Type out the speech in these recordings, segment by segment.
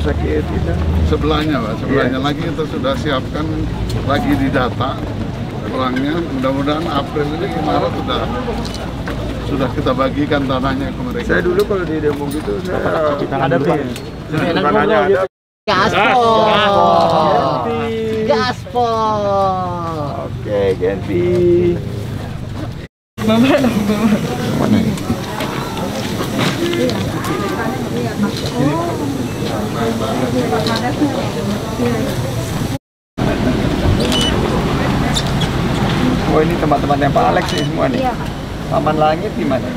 sakit itu? Sebelahnya Pak, sebelahnya lagi kita sudah siapkan lagi di data orangnya. Mudah-mudahan April ini Maret sudah kita bagikan tanahnya ke mereka. Saya dulu kalau di demo gitu saya ada tuh. bukan hanya ada Gaspol. Genpi. Gaspol. Oke, Genpi. Mana ini? Oh, ini teman-temannya Pak Alex nih semua nih. Iya. Taman Langit di mana?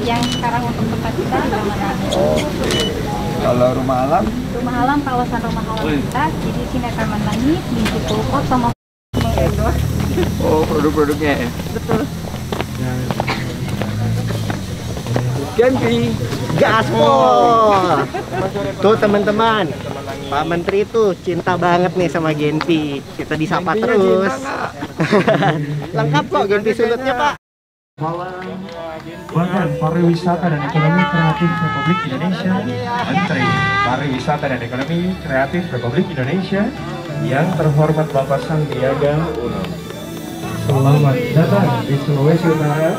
Yang sekarang untuk tempat kita Taman Langit. Oke. Kalau rumah alam? Rumah alam, kawasan rumah alam kita. Jadi sini Taman Langit, Mimpi Pulpot sama endorse. Oh, produk-produknya ya? Betul. Genpi. Gaspol. Tuh teman-teman, Pak Menteri tuh cinta banget nih sama Genpi. Kita disapa terus. Lengkap kok Genpi sulutnya Pak. Badan Pariwisata dan Ekonomi Kreatif Republik Indonesia, Menteri Pariwisata dan Ekonomi Kreatif Republik Indonesia, yang terhormat Bapak Sandiaga Uno. Selamat datang di Sulawesi Utara.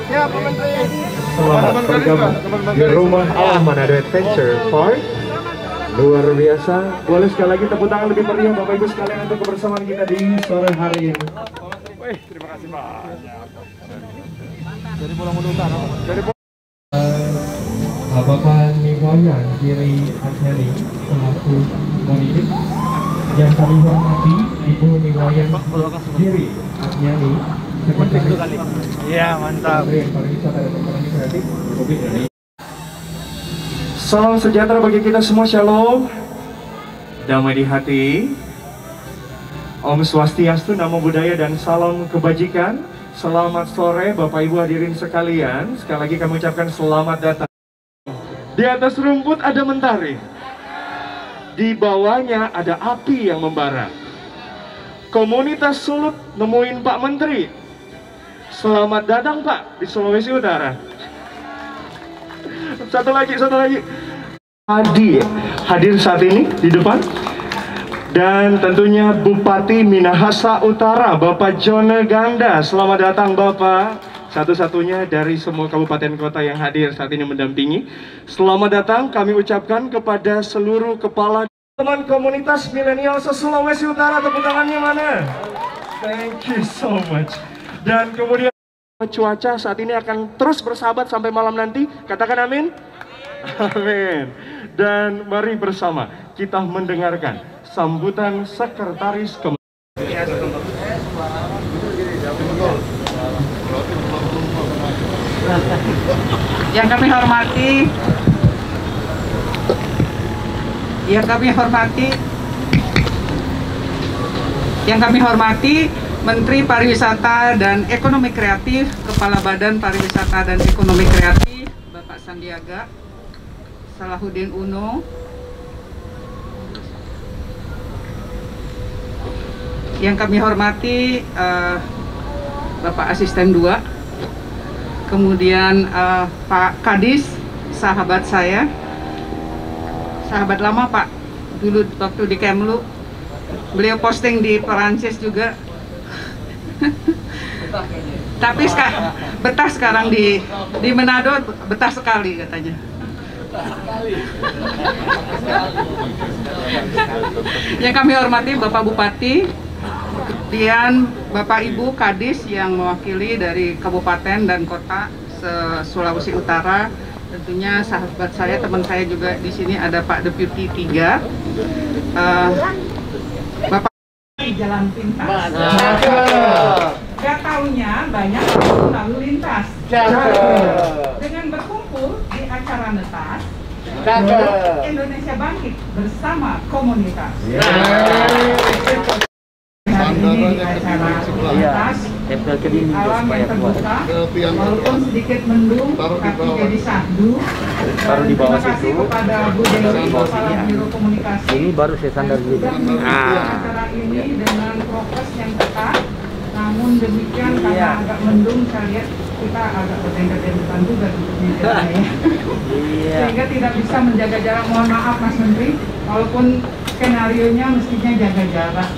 Ya, Pak Menteri. Selamat bergabung di Rumah Alam Manado Adventure Park. Luar biasa. Boleh sekali lagi tepuk tangan lebih meriah Bapak Ibu sekalian untuk kebersamaan kita di sore hari ini. Terima kasih banyak. Dari Pulau Utara. Bapak Niwayan Giri Asyari selaku monitor, yang kami hormati Ibu Niwayan Giri Asyari Sekretaris Iya, mantap. Pariwisata dan Ekonomi Kreatif Republik Indonesia. Salam sejahtera bagi kita semua, shalom, damai di hati, Om Swastiastu, Namo Buddhaya, dan salam kebajikan. Selamat sore Bapak Ibu hadirin sekalian. Sekali lagi kami ucapkan selamat datang. Di atas rumput ada mentari, di bawahnya ada api yang membara. Komunitas Sulut nemuin Pak Menteri. Selamat datang Pak di Sulawesi Utara. Satu lagi. Hadir saat ini di depan. Dan tentunya Bupati Minahasa Utara, Bapak Jone Ganda. Selamat datang Bapak. Satu-satunya dari semua kabupaten kota yang hadir saat ini mendampingi. Selamat datang kami ucapkan kepada seluruh kepala teman komunitas milenial se-Sulawesi Utara. Tepuk tangannya mana? Thank you so much. Dan kemudian cuaca saat ini akan terus bersahabat sampai malam nanti. Katakan amin. Amin. Dan mari bersama kita mendengarkan sambutan Sekretaris Yang kami hormati Menteri Pariwisata dan Ekonomi Kreatif, Kepala Badan Pariwisata dan Ekonomi Kreatif, Bapak Sandiaga Salahuddin Uno. Yang kami hormati Bapak Asisten 2, kemudian Pak Kadis, sahabat saya, sahabat lama Pak, dulu waktu di Kemlu, beliau posting di Perancis juga. Tapi betah sekarang di Manado, betah sekali katanya. Yang kami hormati Bapak Bupati, kemudian Bapak Ibu Kadis yang mewakili dari kabupaten dan kota Sulawesi Utara, tentunya sahabat saya, teman saya juga di sini ada Pak Deputi 3, Bapak di jalan pintas. Gak taunya banyak lalu lintas. Dengan berkumpul di acara netas, Indonesia bangkit bersama komunitas. Hari ini di acara netas, alam yang terbuka, walaupun sedikit mendung, tapi jadi sahdu. Terima kasih kepada Bu Dewi, Kepala Biro Komunikasi. Ini baru saya sandar dulu. Acara ini dengan prokes yang ketat. Namun demikian karena agak mendung, saya lihat kita agak berdengkat-dengkatan juga tentunya jalannya. Sehingga tidak bisa menjaga jarak. Mohon maaf Mas Menteri, walaupun skenarionya mestinya jaga jarak.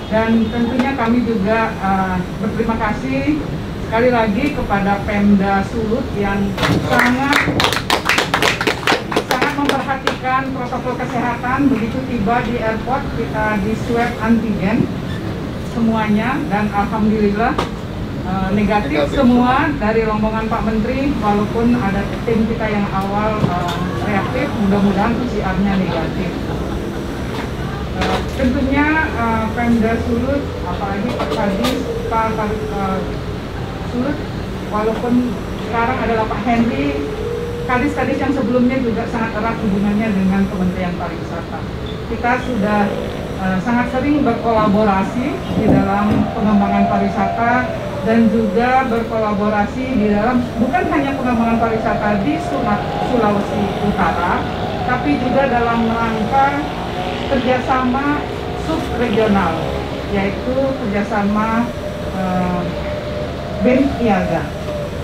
Dan tentunya kami juga berterima kasih sekali lagi kepada Pemda Sulut yang sangat memperhatikan protokol kesehatan. Begitu tiba di airport kita di swab antigen semuanya, dan alhamdulillah negatif semua dari rombongan Pak Menteri, walaupun ada tim kita yang awal reaktif, mudah-mudahan PCR-nya negatif. Tentunya Pemda Sulut, apalagi Pak Kadis, Pak Sulut, walaupun sekarang adalah Pak Henry, Kadis-kadis yang sebelumnya juga sangat erat hubungannya dengan Kementerian Pariwisata. Kita sudah sangat sering berkolaborasi di dalam pengembangan pariwisata dan juga berkolaborasi di dalam bukan hanya pengembangan pariwisata di Sulawesi Utara, tapi juga dalam rangka kerjasama subregional, yaitu kerjasama BEM-IAGA,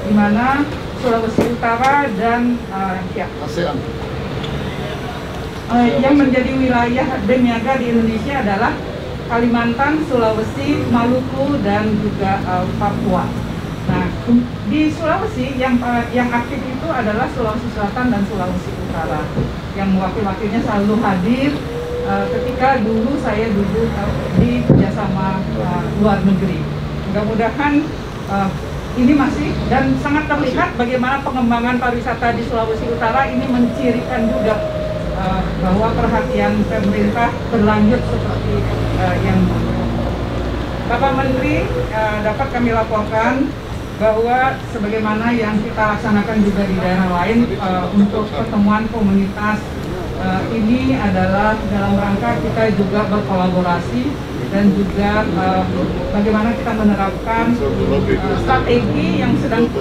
di mana Sulawesi Utara dan ASEAN. Yang menjadi wilayah BEM-IAGA di Indonesia adalah Kalimantan, Sulawesi, Maluku, dan juga Papua. Nah, di Sulawesi yang aktif itu adalah Sulawesi Selatan dan Sulawesi Utara, yang wakil-wakilnya selalu hadir ketika dulu saya duduk di kerjasama luar negeri. Mudah-mudahan ini masih dan sangat terlihat bagaimana pengembangan pariwisata di Sulawesi Utara ini mencirikan juga bahwa perhatian pemerintah berlanjut seperti yang Bapak Menteri dapat kami laporkan bahwa sebagaimana yang kita laksanakan juga di daerah lain untuk pertemuan komunitas ini adalah dalam rangka kita juga berkolaborasi dan juga bagaimana kita menerapkan strategi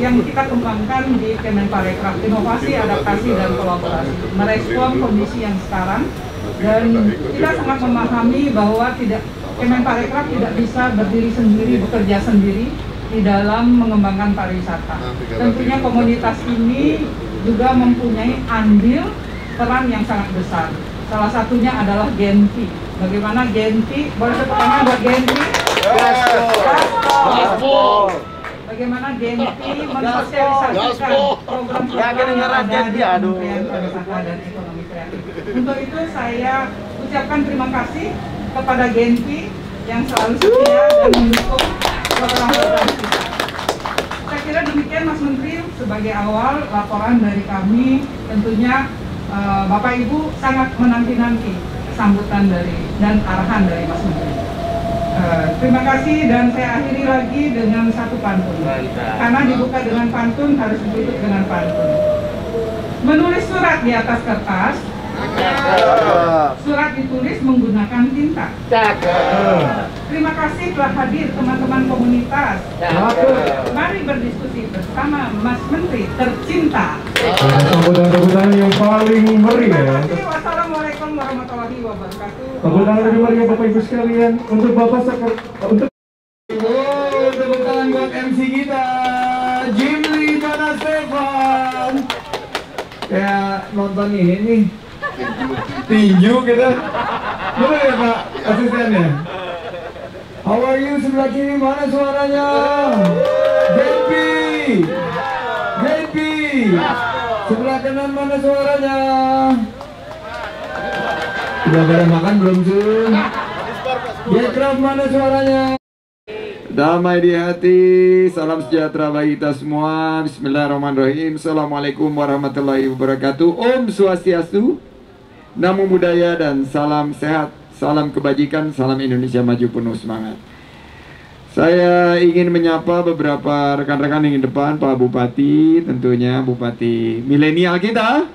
yang kita kembangkan di Kemenparekraf, inovasi, adaptasi, dan kolaborasi, merespon kondisi yang sekarang. Dan kita sangat memahami bahwa Kemenparekraf tidak bisa berdiri sendiri, bekerja sendiri di dalam mengembangkan pariwisata. Tentunya komunitas ini juga mempunyai andil peran yang sangat besar. Salah satunya adalah Genpi. Bagaimana Genpi, boleh tepuk tangan buat Genpi? Bagaimana Genpi mensosialisasikan program yang ada di Kementerian Pariwisata dan Ekonomi Kreatif. Untuk itu saya ucapkan terima kasih kepada Genpi yang selalu setia dan mendukung program-program kita. Saya kira demikian Mas Menteri sebagai awal laporan dari kami. Tentunya Bapak Ibu sangat menanti-nanti sambutan dan arahan dari Mas Menteri. Terima kasih, dan saya akhiri lagi dengan satu pantun. Karena dibuka dengan pantun harus ditutup dengan pantun. Menulis surat di atas kertas, surat ditulis menggunakan tinta. Terima kasih telah hadir teman-teman komunitas. Mari berdiskusi bersama Mas Menteri tercinta. Sambutan yang paling meriah. Wassalamualaikum warahmatullahi wabarakatuh. Sambutan lebih meriah Bapak Ibu sekalian untuk Bapak untuk Tepuk tangan buat MC kita, Jimli Stefan. Kayak nonton ini nih, tinju kita. Bener ya Pak asistennya? How are you? Sebelah kiri mana suaranya? Genpi. Genpi. Sebelah kanan mana suaranya? Sudah pada makan belum sih? Bekraf mana suaranya? Damai di hati, salam sejahtera bagi kita semua. Bismillahirrahmanirrahim. Assalamualaikum warahmatullahi wabarakatuh. Om Swastiastu, Namo Buddhaya, dan salam sehat, salam kebajikan, salam Indonesia maju penuh semangat. Saya ingin menyapa beberapa rekan-rekan yang di depan, Pak Bupati, tentunya Bupati milenial kita,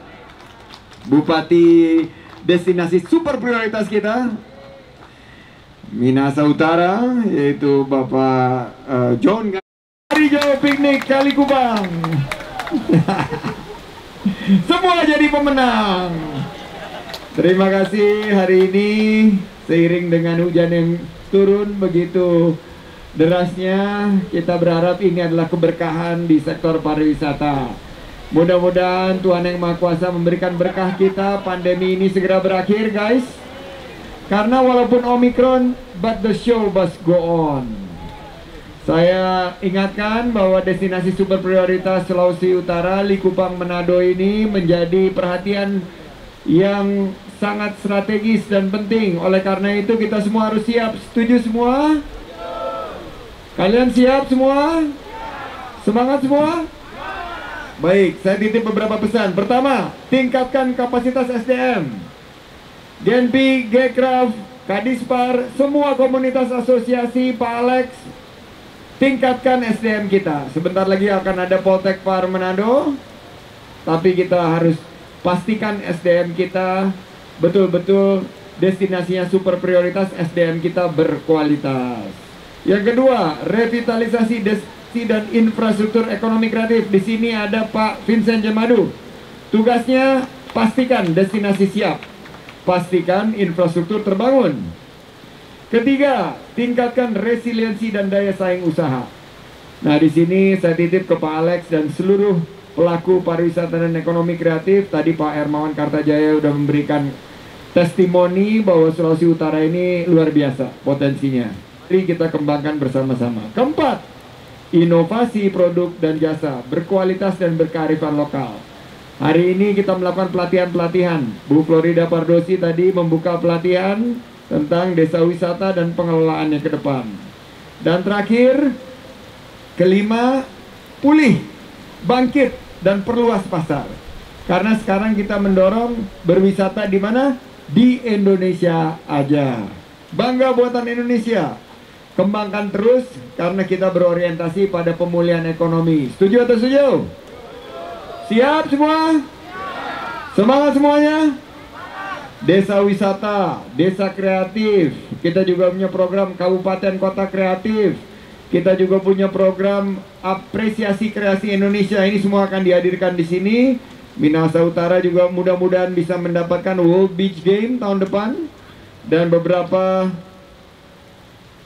Bupati destinasi super prioritas kita, Minahasa Utara, yaitu Bapak John dari Jawa Piknik Kali Kubang. Semua jadi pemenang. Terima kasih hari ini, seiring dengan hujan yang turun begitu derasnya, kita berharap ini adalah keberkahan di sektor pariwisata. Mudah-mudahan Tuhan Yang Maha Kuasa memberikan berkah kita, pandemi ini segera berakhir guys. Karena walaupun Omicron, but the show must go on. Saya ingatkan bahwa destinasi super prioritas Sulawesi Utara, Likupang, Manado ini menjadi perhatian yang sangat strategis dan penting. Oleh karena itu kita semua harus siap. Setuju semua? Kalian siap semua? Semangat semua? Baik, saya titip beberapa pesan. Pertama, tingkatkan kapasitas SDM. Genpi, Gekraf, Kadispar, semua komunitas asosiasi, Pak Alex, tingkatkan SDM kita. Sebentar lagi akan ada Poltek Par Manado, tapi kita harus pastikan SDM kita betul-betul destinasinya super prioritas, SDM kita berkualitas. Yang kedua, revitalisasi destinasi dan infrastruktur ekonomi kreatif. Di sini ada Pak Vincent Jemadu. Tugasnya pastikan destinasi siap, pastikan infrastruktur terbangun. Ketiga, tingkatkan resiliensi dan daya saing usaha. Nah, di sini saya titip ke Pak Alex dan seluruh pelaku pariwisata dan ekonomi kreatif. Tadi Pak Hermawan Kartajaya sudah memberikan testimoni bahwa Sulawesi Utara ini luar biasa potensinya. Mari kita kembangkan bersama-sama. Keempat, inovasi produk dan jasa berkualitas dan berkearifan lokal. Hari ini kita melakukan pelatihan-pelatihan. Bu Florida Pardosi tadi membuka pelatihan tentang desa wisata dan pengelolaannya ke depan. Dan terakhir, kelima, pulih, bangkit, dan perluas pasar. Karena sekarang kita mendorong berwisata di mana? Di Indonesia aja. Bangga buatan Indonesia. Kembangkan terus karena kita berorientasi pada pemulihan ekonomi. Setuju atau setuju? Siap semua? Semangat semuanya? Desa wisata, desa kreatif. Kita juga punya program kabupaten kota kreatif. Kita juga punya program apresiasi kreasi Indonesia. Ini semua akan dihadirkan di sini. Minahasa Utara juga mudah-mudahan bisa mendapatkan World Beach Game tahun depan. Dan beberapa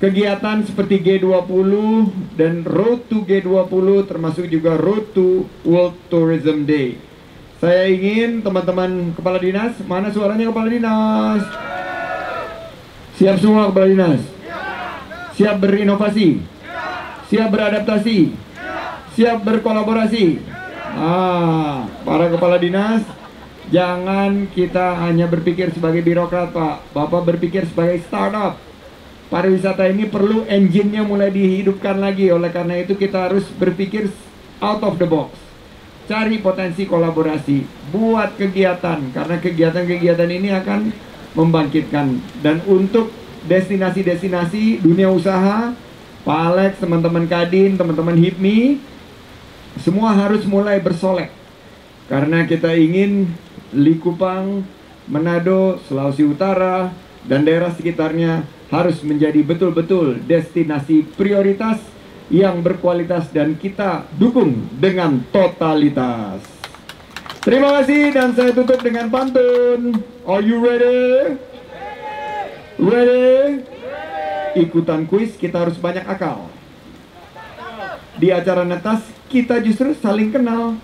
kegiatan seperti G20 dan Road to G20, termasuk juga Road to World Tourism Day. Saya ingin teman-teman kepala dinas, mana suaranya kepala dinas? Siap semua kepala dinas? Siap berinovasi? Siap beradaptasi? Siap berkolaborasi? Para kepala dinas, jangan kita hanya berpikir sebagai birokrat, Pak. Bapak berpikir sebagai startup. Pariwisata ini perlu engine-nya mulai dihidupkan lagi. Oleh karena itu kita harus berpikir out of the box. Cari potensi kolaborasi, buat kegiatan, karena kegiatan-kegiatan ini akan membangkitkan. Dan untuk destinasi-destinasi dunia usaha, Pak Alex, teman-teman Kadin, teman-teman HIPMI, semua harus mulai bersolek. Karena kita ingin Likupang, Manado, Sulawesi Utara, dan daerah sekitarnya harus menjadi betul-betul destinasi prioritas yang berkualitas dan kita dukung dengan totalitas. Terima kasih dan saya tutup dengan pantun. Are you ready? Ready? Ikutan kuis kita harus banyak akal. Di acara netas kita justru saling kenal.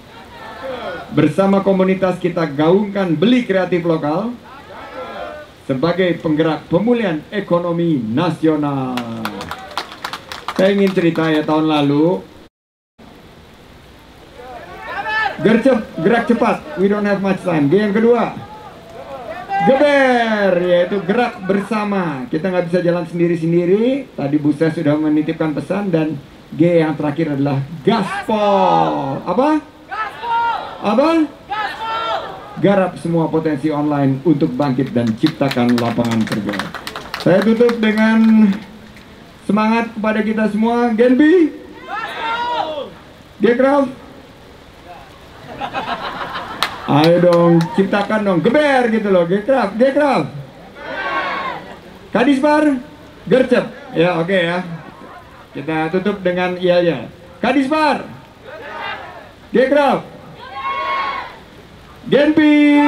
Bersama komunitas kita gaungkan beli kreatif lokal sebagai penggerak pemulihan ekonomi nasional. Saya ingin cerita ya, tahun lalu gercep, gerak cepat, we don't have much time. G yang kedua, geber, yaitu gerak bersama. Kita nggak bisa jalan sendiri-sendiri. Tadi Bu Ses sudah menitipkan pesan. Dan G yang terakhir adalah gaspol. Apa? Apa? Garap semua potensi online untuk bangkit dan ciptakan lapangan kerja. Saya tutup dengan semangat kepada kita semua. Genpi, Gekraf, ayo dong, ciptakan dong, geber gitu loh. Gekraf, Gekraf, Kadispar, gercep. Ya oke ya. Kita tutup dengan iya ya. Kadispar, Gekraf, Genpi,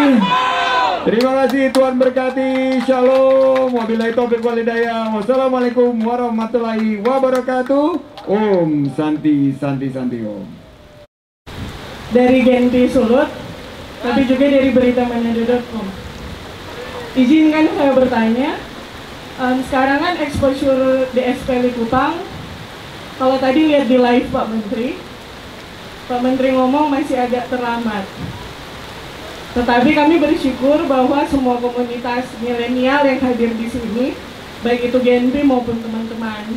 Terima kasih, Tuhan berkati. Shalom. Wabillahi taufiq wal hidayah. Wassalamualaikum warahmatullahi wabarakatuh. Om Santi Santi Santi Om. Dari Genpi Sulut, tapi juga dari beritamanado.com. Izinkan saya bertanya, sekarang kan exposure DSP Likupang, kalau tadi lihat di live Pak Menteri ngomong masih agak terlambat. Tetapi kami bersyukur bahwa semua komunitas milenial yang hadir di sini, baik itu Genpi maupun teman-teman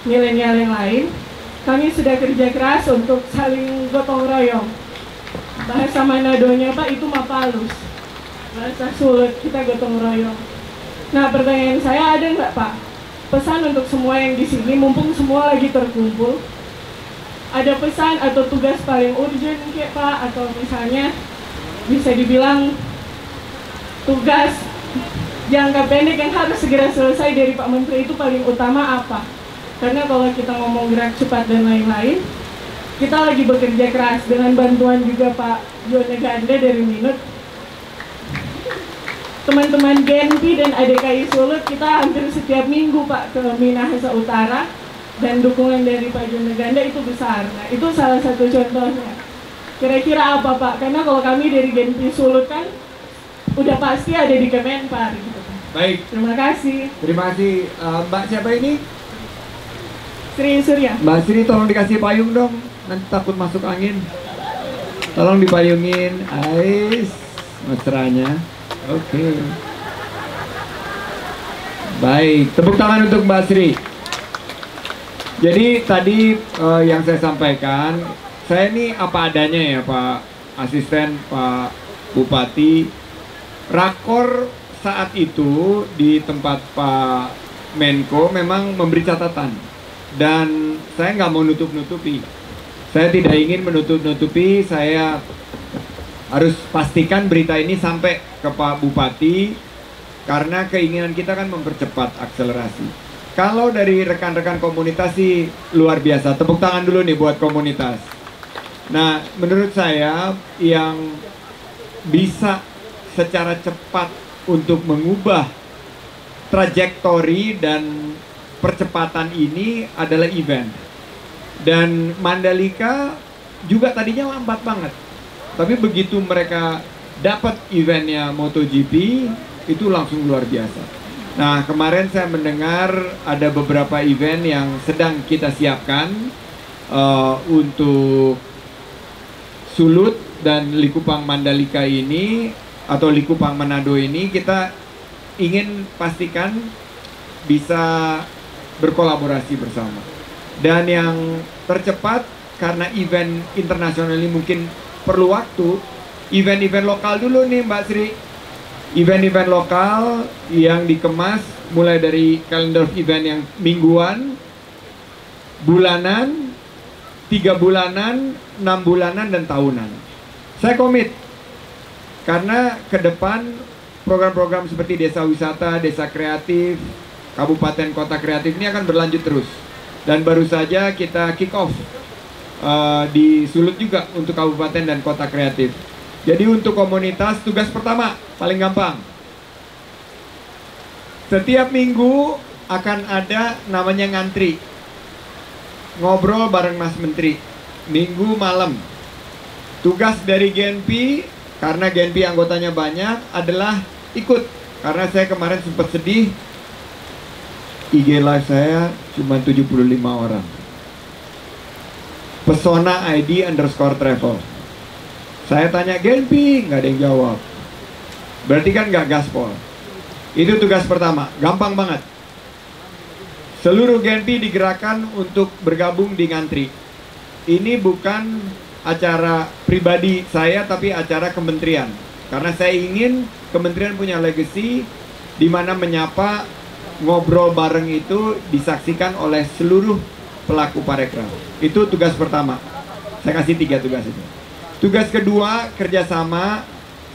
milenial yang lain, kami sudah kerja keras untuk saling gotong royong. Bahasa Manadonya Pak itu mapalus, bahasa Sulut kita gotong royong. Nah, pertanyaan saya, ada nggak Pak pesan untuk semua yang di sini, mumpung semua lagi terkumpul? Ada pesan atau tugas paling urgent kayak Pak, atau misalnya bisa dibilang tugas jangka pendek yang harus segera selesai dari Pak Menteri itu paling utama apa? Karena kalau kita ngomong gerak cepat dan lain-lain, kita lagi bekerja keras dengan bantuan juga Pak Jone Ganda dari Minut. Teman-teman Genpi dan ADKI Sulut, kita hampir setiap minggu Pak ke Minahasa Utara, dan dukungan dari Pak Jone Ganda itu besar. Nah, itu salah satu contohnya. Kira-kira apa Pak? Karena kalau kami dari Genpi Sulut kan udah pasti ada di Kemenpar gitu. Baik. Terima kasih. Terima kasih. Mbak siapa ini? Sri Surya. Mbak Sri, tolong dikasih payung dong. Nanti takut masuk angin. Tolong dipayungin. Ais. Mesranya. Oke. Baik. Tepuk tangan untuk Mbak Sri. Jadi tadi yang saya sampaikan, saya ini apa adanya ya Pak Asisten, Pak Bupati. Rakor saat itu di tempat Pak Menko memang memberi catatan. Dan saya nggak mau nutup-nutupi. Saya tidak ingin menutup-nutupi, saya harus pastikan berita ini sampai ke Pak Bupati. Karena keinginan kita kan mempercepat akselerasi. Kalau dari rekan-rekan komunitas sih luar biasa. Tepuk tangan dulu nih buat komunitas. Nah, menurut saya yang bisa secara cepat untuk mengubah trajektori dan percepatan ini adalah event. Dan Mandalika juga tadinya lambat banget. Tapi begitu mereka dapat eventnya MotoGP, itu langsung luar biasa. Nah, kemarin saya mendengar ada beberapa event yang sedang kita siapkan untuk Sulut dan Likupang Mandalika ini, atau Likupang Manado ini, kita ingin pastikan bisa berkolaborasi bersama. Dan yang tercepat, karena event internasional ini mungkin perlu waktu, event-event lokal dulu nih Mbak Sri. Event-event lokal yang dikemas mulai dari kalender event yang mingguan, bulanan, 3 bulanan, 6 bulanan, dan tahunan. Saya komit, karena ke depan program-program seperti desa wisata, desa kreatif, kabupaten kota kreatif ini akan berlanjut terus. Dan baru saja kita kick off di Sulut juga untuk kabupaten dan kota kreatif. Jadi untuk komunitas, tugas pertama paling gampang. Setiap minggu akan ada namanya ngantri, ngobrol bareng Mas Menteri, minggu malam. Tugas dari Genpi, karena Genpi anggotanya banyak, adalah ikut. Karena saya kemarin sempat sedih, IG live saya cuma 75 orang. Pesona ID_travel. Saya tanya Genpi, nggak ada yang jawab. Berarti kan nggak gaspol. Itu tugas pertama, gampang banget. Seluruh Genpi digerakkan untuk bergabung di ngantri. Ini bukan acara pribadi saya, tapi acara kementerian. Karena saya ingin kementerian punya legacy di mana menyapa, ngobrol bareng itu disaksikan oleh seluruh pelaku parekraf. Itu tugas pertama. Saya kasih 3 tugas itu. Tugas kedua, kerjasama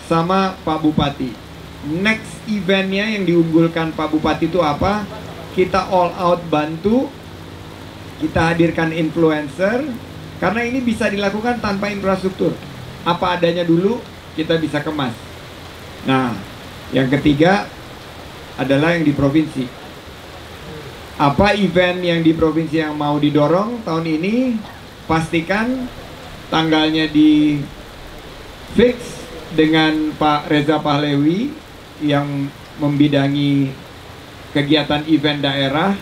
sama Pak Bupati. Next eventnya yang diunggulkan Pak Bupati itu apa? Kita all out bantu, kita hadirkan influencer, karena ini bisa dilakukan tanpa infrastruktur. Apa adanya dulu, kita bisa kemas. Nah, Yang ketiga adalah yang di provinsi. Apa event yang di provinsi yang mau didorong tahun ini, pastikan tanggalnya di fix dengan Pak Reza Pahlewi yang membidangi kegiatan event daerah,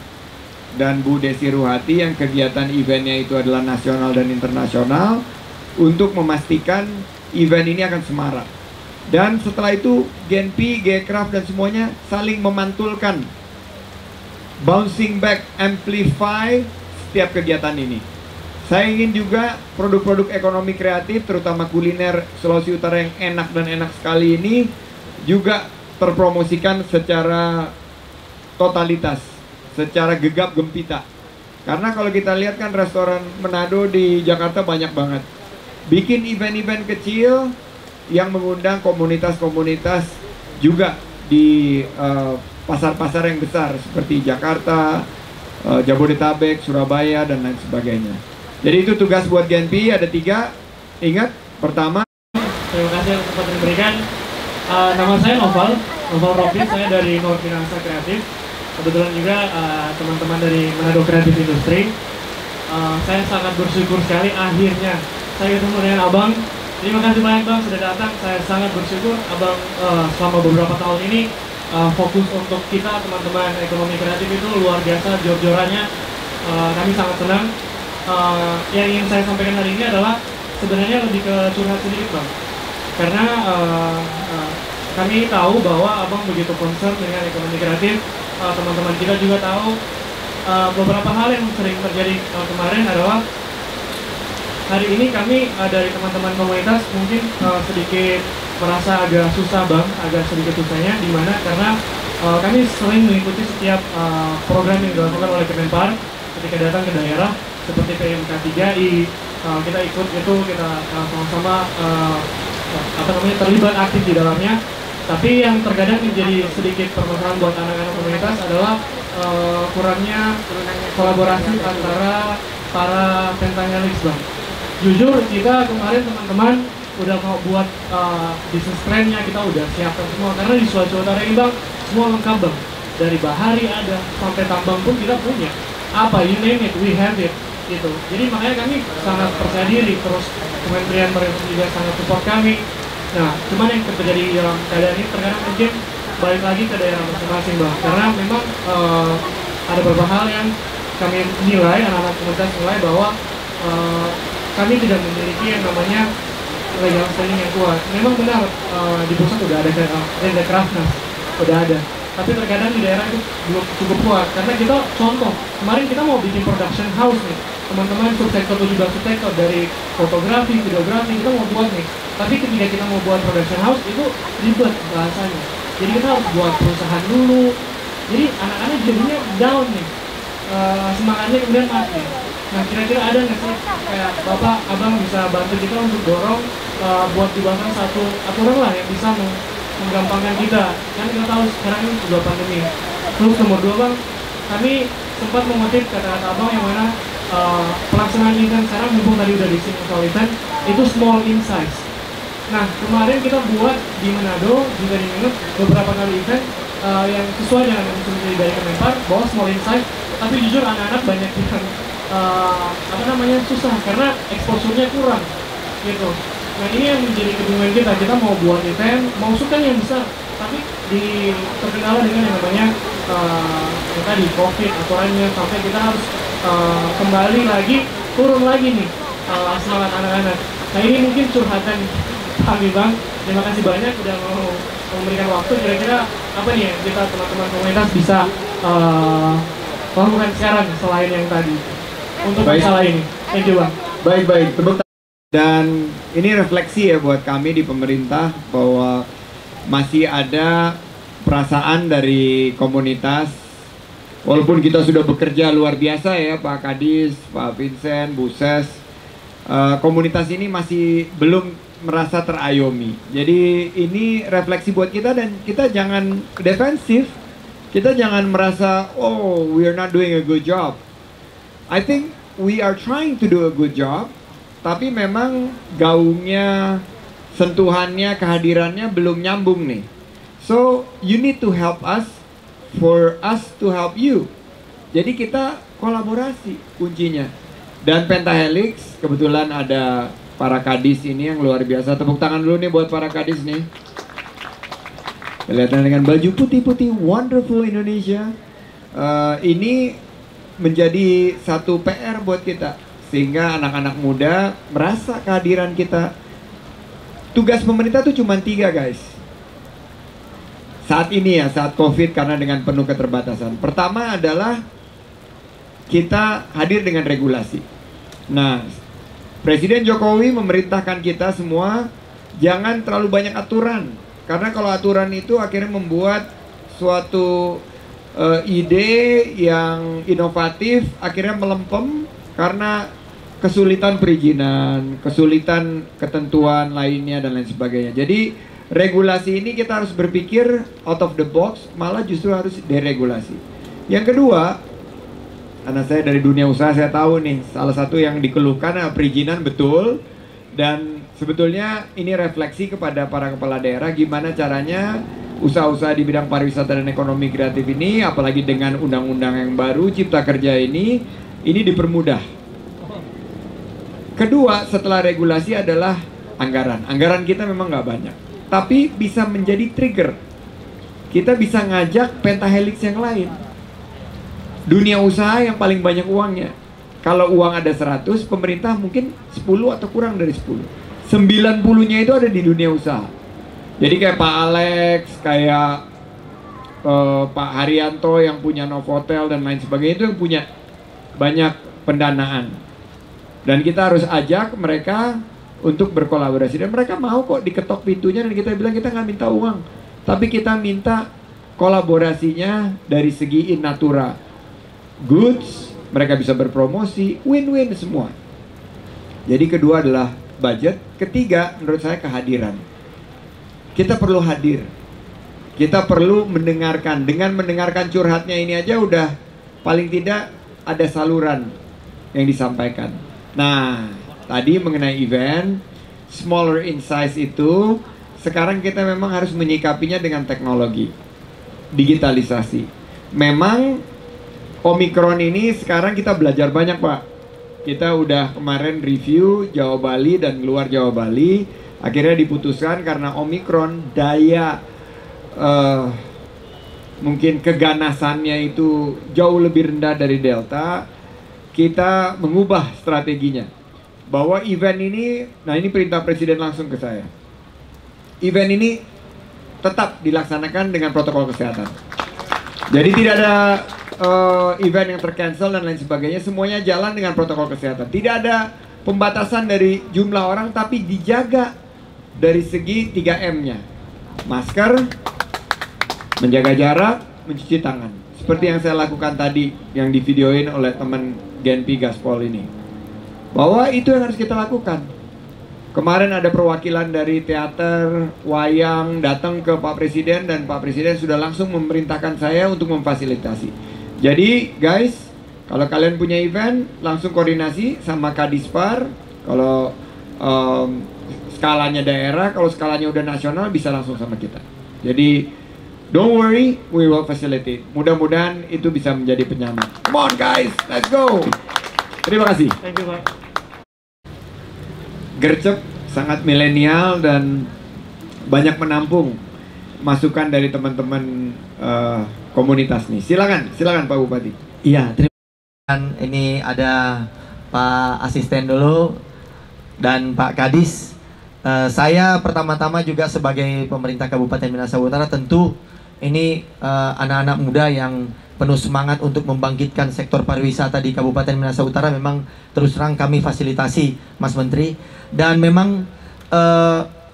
dan Bu Desi Ruhati yang kegiatan eventnya itu adalah nasional dan internasional, untuk memastikan event ini akan semarak. Dan setelah itu Genpi, Gcraft dan semuanya saling memantulkan, bouncing back, amplify setiap kegiatan ini. Saya ingin juga produk-produk ekonomi kreatif, terutama kuliner Sulawesi Utara yang enak dan enak sekali ini juga terpromosikan secara totalitas, secara gegap gempita. Karena kalau kita lihat kan restoran Manado di Jakarta banyak banget bikin event-event kecil yang mengundang komunitas-komunitas juga di pasar-pasar yang besar seperti Jakarta, Jabodetabek, Surabaya, dan lain sebagainya. Jadi itu tugas buat Genpi, ada 3. Ingat, pertama, terima kasih atas kesempatan diberikan. Nama saya Noval Robi, saya dari Nor Finansa Kreatif. Kebetulan juga teman-teman dari Manado Creative Industry. Saya sangat bersyukur sekali akhirnya saya ketemu dengan Abang. Terima kasih banyak Bang sudah datang. Saya sangat bersyukur Abang selama beberapa tahun ini fokus untuk kita teman-teman ekonomi kreatif itu luar biasa jor-jorannya. Kami sangat senang. Yang ingin saya sampaikan hari ini adalah sebenarnya lebih ke curhat sedikit Bang. Karena kami tahu bahwa Abang begitu concern dengan ekonomi kreatif. Teman-teman kita juga tahu beberapa hal yang sering terjadi kemarin adalah hari ini kami dari teman-teman komunitas mungkin sedikit merasa agak susah Bang, agak sedikit susahnya di mana karena kami sering mengikuti setiap program yang dilakukan oleh Kemenpar ketika datang ke daerah seperti PMK 3I, kita ikut itu, kita sama-sama terlibat aktif di dalamnya. Tapi yang terkadang menjadi sedikit permasalahan buat anak-anak komunitas adalah kurangnya kolaborasi antara para pentahelis Bang. Jujur kita kemarin teman-teman udah mau buat bisnis plan-nya, kita udah siapkan semua karena di Sulawesi Utara ini Bang semua lengkap Bang. Dari bahari ada sampai tambang pun kita punya. Apa you name it, we have it gitu. Jadi makanya kami sangat percaya diri, terus Kementerian Pariwisata juga sangat support kami. Nah, cuman yang terjadi dalam keadaan ini terkadang mungkin balik lagi ke daerah masing-masing Bang. Karena memang ada beberapa hal yang kami nilai, anak-anak komunitas nilai bahwa kami tidak memiliki yang namanya legal standing yang kuat. Memang benar di pusat udah ada Gcraftnas, udah ada. Tapi terkadang di daerah itu belum cukup kuat. Karena kita contoh, kemarin kita mau bikin production house nih. Teman-teman subsektor 17 subsektor dari fotografi, videografi kita mau buat nih. Tapi ketika kita mau buat production house itu ribet bahasanya. Jadi kita harus buat perusahaan dulu. Jadi anak-anak jadinya down nih. Semangatnya kemudian mati. Nah kira-kira ada nggak sih kayak Bapak, Abang bisa bantu kita untuk dorong buat dibuatkan satu aturan lah yang bisa menggampangkan kita. Kan kita tahu sekarang ini sudah pandemi. Terus nomor 2 Bang, kami sempat mengutip kata-kata Abang yang mana pelaksanaan event sekarang mumpung tadi udah disinggung soal event itu small in size. Nah kemarin kita buat di Manado juga di Minus beberapa kali event yang sesuai dengan instruksi dari Kemenpar bahwa small in size, tapi jujur anak-anak banyak yang susah karena exposure-nya kurang gitu. Nah ini yang menjadi kebingungan kita. Kita mau buat event, mau suka yang besar, tapi terkendala dengan yang namanya yang tadi COVID aturannya, sampai kita harus kembali lagi, turun lagi nih semangat anak-anak. Nah ini mungkin curhatan kami Bang. Terima kasih banyak udah mau memberikan waktu. Kira-kira apa nih yang kita teman-teman komunitas bisa lakukan sekarang selain yang tadi untuk masalah ini. Thank you Bang. Baik, tepuk tangan. Dan ini refleksi ya buat kami di pemerintah bahwa masih ada perasaan dari komunitas. Walaupun kita sudah bekerja luar biasa ya Pak Kadis, Pak Vincent, Bu Ses, komunitas ini masih belum merasa terayomi. Jadi ini refleksi buat kita dan kita jangan defensif. Kita jangan merasa, oh we are not doing a good job. I think we are trying to do a good job. Tapi memang gaungnya, sentuhannya, kehadirannya belum nyambung nih. So you need to help us for us to help you. Jadi kita kolaborasi kuncinya. Dan Pentahelix kebetulan ada para kadis ini yang luar biasa. Tepuk tangan dulu nih buat para kadis nih. Kelihatan dengan baju putih-putih wonderful Indonesia. Ini menjadi satu PR buat kita, sehingga anak-anak muda merasa kehadiran kita. Tugas pemerintah tuh cuma 3 guys. Saat ini ya, saat COVID, karena dengan penuh keterbatasan. Pertama adalah kita hadir dengan regulasi. Nah, Presiden Jokowi memerintahkan kita semua jangan terlalu banyak aturan, karena kalau aturan itu akhirnya membuat suatu ide yang inovatif akhirnya melempem karena kesulitan perizinan, kesulitan ketentuan lainnya dan lain sebagainya. Jadi regulasi ini kita harus berpikir out of the box, malah justru harus deregulasi. Yang kedua, karena saya dari dunia usaha, saya tahu nih salah satu yang dikeluhkan perizinan, betul. Dan sebetulnya ini refleksi kepada para kepala daerah gimana caranya usaha-usaha di bidang pariwisata dan ekonomi kreatif ini, apalagi dengan undang-undang yang baru Cipta Kerja ini dipermudah. Kedua, setelah regulasi adalah anggaran. Anggaran kita memang nggak banyak, tapi bisa menjadi trigger. Kita bisa ngajak Pentahelix yang lain. Dunia usaha yang paling banyak uangnya. Kalau uang ada 100, pemerintah mungkin 10 atau kurang dari 10. 90-nya itu ada di dunia usaha. Jadi kayak Pak Alex, kayak Pak Haryanto yang punya Novotel dan lain sebagainya, itu yang punya banyak pendanaan. Dan kita harus ajak mereka untuk berkolaborasi. Dan mereka mau kok diketok pintunya dan kita bilang kita nggak minta uang. Tapi kita minta kolaborasinya dari segi in natura. Goods, mereka bisa berpromosi, win-win semua. Jadi kedua adalah budget. Ketiga menurut saya kehadiran. Kita perlu hadir. Kita perlu mendengarkan. Dengan mendengarkan curhatnya ini aja udah paling tidak ada saluran yang disampaikan. Nah, tadi mengenai event smaller in size itu, sekarang kita memang harus menyikapinya dengan teknologi, digitalisasi. Memang Omikron ini sekarang kita belajar banyak, Pak. Kita udah kemarin review Jawa Bali dan luar Jawa Bali. Akhirnya diputuskan karena Omikron daya mungkin keganasannya itu jauh lebih rendah dari Delta. Kita mengubah strateginya. Bahwa event ini, nah ini perintah Presiden langsung ke saya. Event ini tetap dilaksanakan dengan protokol kesehatan. Jadi tidak ada event yang tercancel dan lain sebagainya, semuanya jalan dengan protokol kesehatan. Tidak ada pembatasan dari jumlah orang, tapi dijaga dari segi 3M-nya. Masker, menjaga jarak, mencuci tangan. Seperti yang saya lakukan tadi, yang divideoin oleh teman Genpi Gaspol ini. Bahwa itu yang harus kita lakukan. Kemarin ada perwakilan dari teater, wayang, datang ke Pak Presiden, dan Pak Presiden sudah langsung memerintahkan saya untuk memfasilitasi. Jadi guys, kalau kalian punya event, langsung koordinasi sama Kadispar. Kalau skalanya daerah, kalau skalanya udah nasional bisa langsung sama kita. Jadi don't worry, we will facilitate. Mudah-mudahan itu bisa menjadi penyaman. Come on guys, let's go. Terima kasih. Thank you, Pak. Gercep, sangat milenial dan banyak menampung masukan dari teman-teman komunitas nih. Silakan Pak Bupati. Iya, terima kasih. Ini ada Pak Asisten dulu dan Pak Kadis. Saya pertama-tama juga sebagai pemerintah Kabupaten Minahasa Utara, tentu ini anak-anak muda yang penuh semangat untuk membangkitkan sektor pariwisata di Kabupaten Minahasa Utara. Memang terus terang kami fasilitasi Mas Menteri, dan memang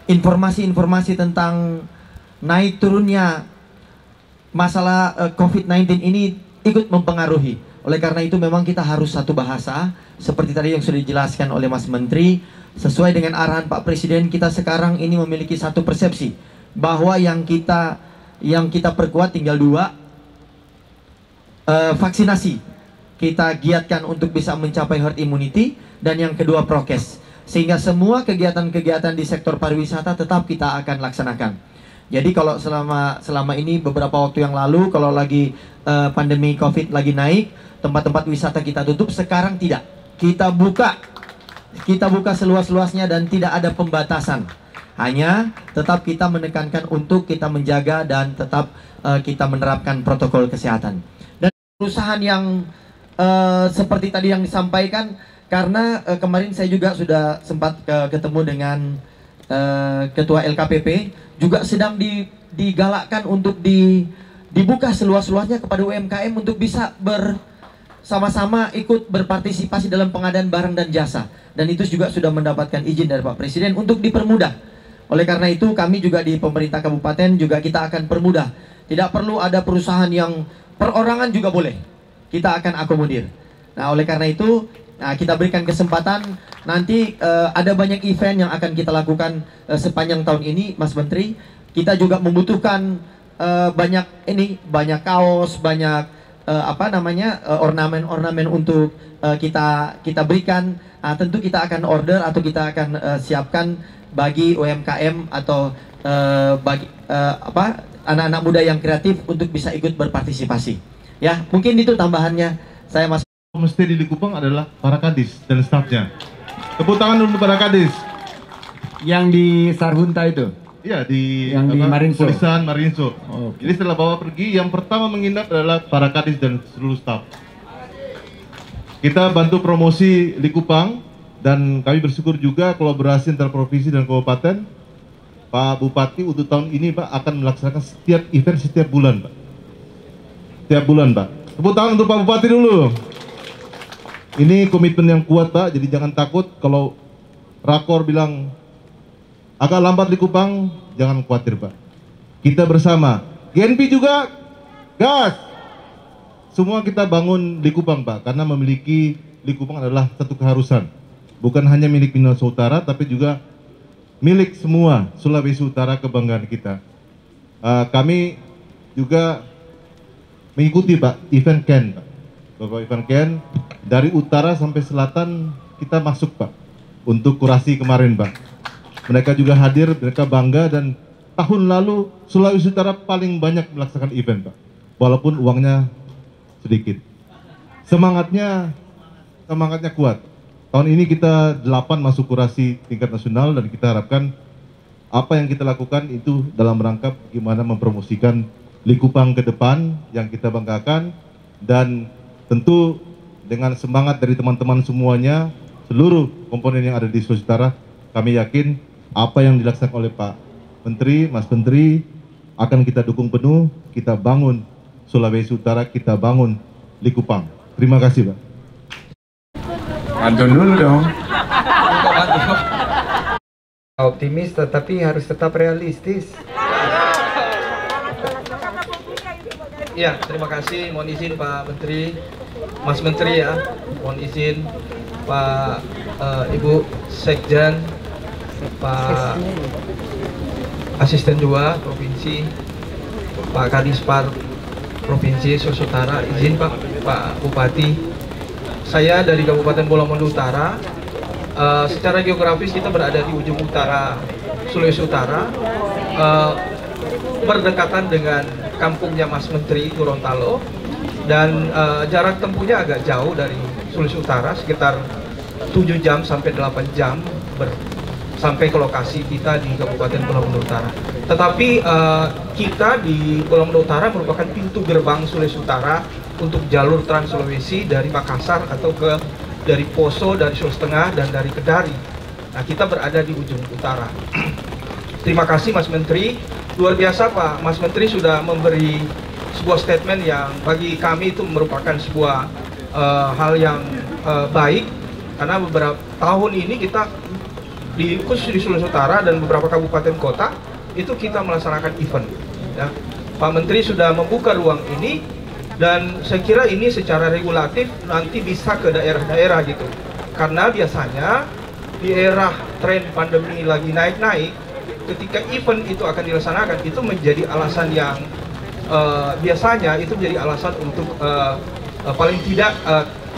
informasi-informasi tentang naik turunnya masalah COVID-19 ini ikut mempengaruhi. Oleh karena itu memang kita harus satu bahasa, seperti tadi yang sudah dijelaskan oleh Mas Menteri. Sesuai dengan arahan Pak Presiden, kita sekarang ini memiliki satu persepsi bahwa yang kita perkuat tinggal 2, vaksinasi. Kita giatkan untuk bisa mencapai herd immunity, dan yang kedua prokes. Sehingga semua kegiatan-kegiatan di sektor pariwisata tetap kita akan laksanakan. Jadi kalau selama ini beberapa waktu yang lalu kalau lagi pandemi Covid lagi naik, tempat-tempat wisata kita tutup, sekarang tidak. Kita buka seluas-luasnya dan tidak ada pembatasan. Hanya tetap kita menekankan untuk kita menjaga dan tetap kita menerapkan protokol kesehatan. Dan perusahaan yang seperti tadi yang disampaikan, karena kemarin saya juga sudah sempat ketemu dengan Ketua LKPP, juga sedang digalakkan untuk dibuka seluas-luasnya kepada UMKM untuk bisa bersama-sama ikut berpartisipasi dalam pengadaan barang dan jasa. Dan itu juga sudah mendapatkan izin dari Pak Presiden untuk dipermudah. Oleh karena itu kami juga di pemerintah kabupaten juga kita akan permudah. Tidak perlu ada perusahaan yang perorangan juga boleh. Kita akan akomodir. Nah, oleh karena itu kita berikan kesempatan. Nanti ada banyak event yang akan kita lakukan sepanjang tahun ini, Mas Menteri. Kita juga membutuhkan banyak kaos, banyak ornamen-ornamen untuk kita berikan. Tentu kita akan order atau kita akan siapkan bagi UMKM atau bagi anak-anak muda yang kreatif untuk bisa ikut berpartisipasi. Ya, mungkin itu tambahannya. Saya Mas. Homestay di Likupang adalah para kadis dan stafnya. Tepuk tangan dulu para kadis. Yang di Sarhunta itu? Iya, di Marinso. Pulisan Marinso. Oh, okay. Jadi setelah bawa pergi, yang pertama menginap adalah para kadis dan seluruh staf. Kita bantu promosi Likupang dan kami bersyukur juga kolaborasi antara provinsi dan kabupaten. Pak Bupati untuk tahun ini Pak akan melaksanakan setiap event setiap bulan Pak. Setiap bulan Pak. Tepuk tangan untuk Pak Bupati dulu. Ini komitmen yang kuat Pak, jadi jangan takut kalau rakor bilang agak lambat Likupang, jangan khawatir Pak. Kita bersama. GNP juga gas. Semua kita bangun Likupang Pak, karena memiliki Likupang adalah satu keharusan. Bukan hanya milik Minahasa Utara, tapi juga milik semua Sulawesi Utara, kebanggaan kita. Kami juga mengikuti Pak event Ken Pak. Bapak event Ken dari utara sampai selatan kita masuk Pak untuk kurasi kemarin Pak. Mereka juga hadir, mereka bangga, dan tahun lalu Sulawesi Utara paling banyak melaksanakan event Pak, walaupun uangnya sedikit. Semangatnya kuat. Tahun ini kita 8 masuk kurasi tingkat nasional, dan kita harapkan apa yang kita lakukan itu dalam rangka bagaimana mempromosikan Likupang ke depan yang kita banggakan. Dan tentu dengan semangat dari teman-teman semuanya, seluruh komponen yang ada di Sulawesi Utara, kami yakin apa yang dilaksanakan oleh Pak Menteri, Mas Menteri, akan kita dukung penuh. Kita bangun Sulawesi Utara, kita bangun Likupang. Terima kasih Pak. Pantun dulu dong. Optimis tetapi harus tetap realistis. Ya, terima kasih. Mohon izin Pak Menteri, Mas Menteri ya. Mohon izin Pak Ibu Sekjen, Pak Asisten 2 Provinsi, Pak Kadispar Provinsi Sulawesi Utara. Izin Pak Bupati, saya dari Kabupaten Bolamondu Utara. Secara geografis kita berada di ujung utara Sulawesi Utara, berdekatan dengan kampungnya Mas Menteri Gorontalo, dan jarak tempuhnya agak jauh dari Sulawesi Utara, sekitar 7 jam sampai 8 jam sampai ke lokasi kita di Kabupaten Bolamondu Utara. Tetapi kita di Bolamondu Utara merupakan pintu gerbang Sulawesi Utara untuk jalur Trans Sulawesi dari Makassar atau dari Poso, dari Sulawesi Tengah, dan dari Kendari. Nah, kita berada di ujung utara. Terima kasih Mas Menteri. Luar biasa Pak Mas Menteri sudah memberi sebuah statement yang bagi kami itu merupakan sebuah hal yang baik, karena beberapa tahun ini kita khusus di Sulawesi Utara dan beberapa kabupaten kota itu kita melaksanakan event ya. Pak Menteri sudah membuka ruang ini, dan saya kira ini secara regulatif nanti bisa ke daerah-daerah gitu, karena biasanya di era tren pandemi lagi naik-naik, ketika event itu akan dilaksanakan, itu menjadi alasan yang biasanya itu menjadi alasan untuk paling tidak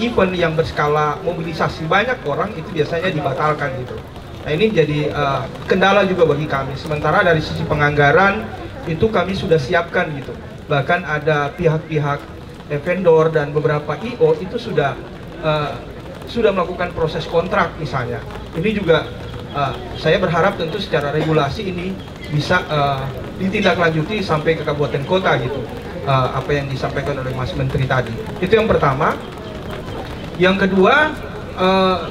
event yang berskala mobilisasi banyak orang itu biasanya dibatalkan gitu. Nah, ini jadi kendala juga bagi kami. Sementara dari sisi penganggaran itu kami sudah siapkan gitu. Bahkan ada pihak-pihak vendor dan beberapa IO itu sudah melakukan proses kontrak misalnya. Ini juga saya berharap tentu secara regulasi ini bisa ditindaklanjuti sampai ke kabupaten kota gitu. Apa yang disampaikan oleh Mas Menteri tadi. Itu yang pertama. Yang kedua,